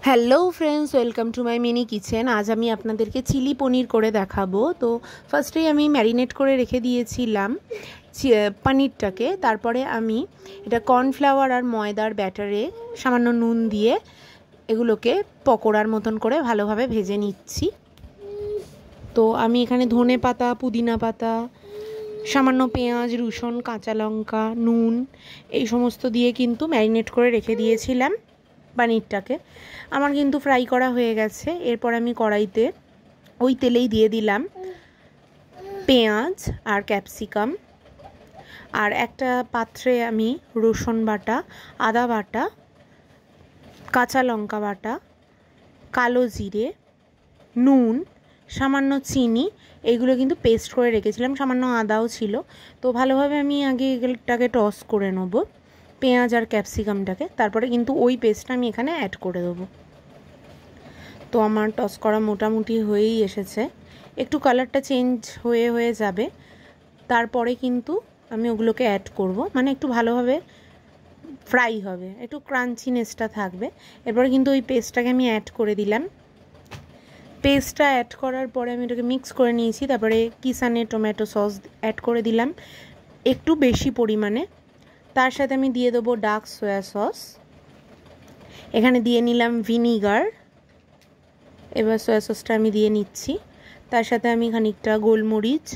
Hello friends, welcome to my mini kitchen. আজ আমি আপনাদেরকে চিলি পনির করে দেখাবো। তো ফার্স্টেই আমি ম্যারিনেট করে রেখে দিয়েছিলাম পনিরটাকে। তারপরে আমি এটা কর্নফ্লাওয়ার আর ময়দার ব্যাটারে সামান্য নুন দিয়ে এগুলোকে পকোড়ার মতন করে ভালোভাবে ভেজে নিচ্ছি। তো আমি এখানে ধনে পাতা, পুদিনা পাতা, সামান্য পেঁয়াজ, রসুন, কাঁচা লঙ্কা, নুন এই সমস্ত দিয়ে কিন্তু ম্যারিনেট করে রেখে দিয়েছিলাম পনিরটাকে। আমার কিন্তু ফ্রাই করা হয়ে গেছে। এরপর আমি কড়াইতে ওই তেলেই দিয়ে দিলাম পেঁয়াজ আর ক্যাপসিকাম, আর একটা পাত্রে আমি রসুন বাটা, আদা বাটা, কাঁচা লঙ্কা বাটা, কালো জিরে, নুন, সামান্য চিনি এইগুলো কিন্তু পেস্ট করে রেখেছিলাম, সামান্য আদাও ছিল। তো ভালোভাবে আমি আগে এগুলোটাকে টস করে নেব, পেঁয়াজ আর ক্যাপসিকামটাকে। তারপরে কিন্তু ওই পেস্টটা আমি এখানে অ্যাড করে দেবো। তো আমার টস করা মোটামুটি হয়েই এসেছে, একটু কালারটা চেঞ্জ হয়ে যাবে। তারপরে কিন্তু আমি ওগুলোকে অ্যাড করব, মানে একটু ভালোভাবে ফ্রাই হবে, একটু ক্রাঞ্চিনেসটা থাকবে। এরপরে কিন্তু ওই পেস্টটাকে আমি অ্যাড করে দিলাম। পেস্টটা অ্যাড করার পরে আমি এটাকে মিক্স করে নিয়েছি। তারপরে কিষানে টমেটো সস অ্যাড করে দিলাম একটু বেশি পরিমাণে। তার সাথে আমি দিয়ে দেবো ডার্ক সয়া সস, এখানে দিয়ে নিলাম ভিনিগার। এবার সয়া সসটা আমি দিয়ে নিচ্ছি। তার সাথে আমি খানিকটা গোলমরিচ,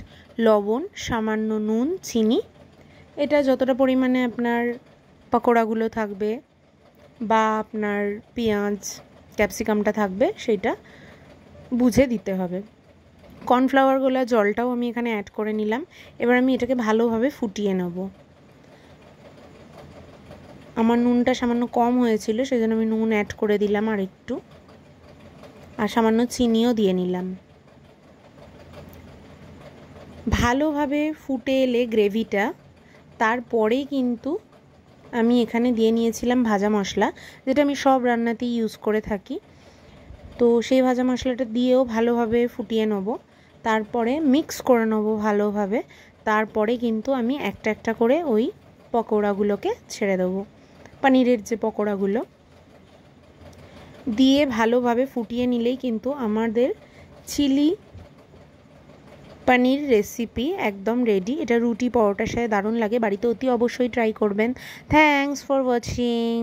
লবণ, সামান্য নুন, চিনি, এটা যতটা পরিমাণে আপনার পকোড়াগুলো থাকবে বা আপনার পেঁয়াজ ক্যাপসিকামটা থাকবে সেটা বুঝে দিতে হবে। কর্নফ্লাওয়ারগুলো জলটাও আমি এখানে অ্যাড করে নিলাম। এবার আমি এটাকে ভালোভাবে ফুটিয়ে নেব। আমার নুনটা সামান্য কম হয়েছিল, সেজন্য আমি নুন অ্যাড করে দিলাম আর একটু, আর সামান্য চিনিও দিয়ে নিলাম। ভালোভাবে ফুটে এলে গ্রেভিটা, তারপরেই কিন্তু আমি এখানে দিয়ে নিয়েছিলাম ভাজা মশলা, যেটা আমি সব রান্নাতেই ইউজ করে থাকি। তো সেই ভাজা মশলাটা দিয়েও ভালোভাবে ফুটিয়ে নেব, তারপরে মিক্স করে নেব ভালোভাবে। তারপরে কিন্তু আমি একটা একটা করে ওই পকোড়াগুলোকে ছেড়ে দেবো, পনিরের যে পকোড়াগুলো দিয়ে ভালোভাবে ফুটিয়ে নিলেই কিন্তু আমাদের চিলি পনির রেসিপি একদম রেডি। এটা রুটি পরোটার সাথে দারুণ লাগে, বাড়িতে অতি অবশ্যই ট্রাই করবেন। Thanks for watching.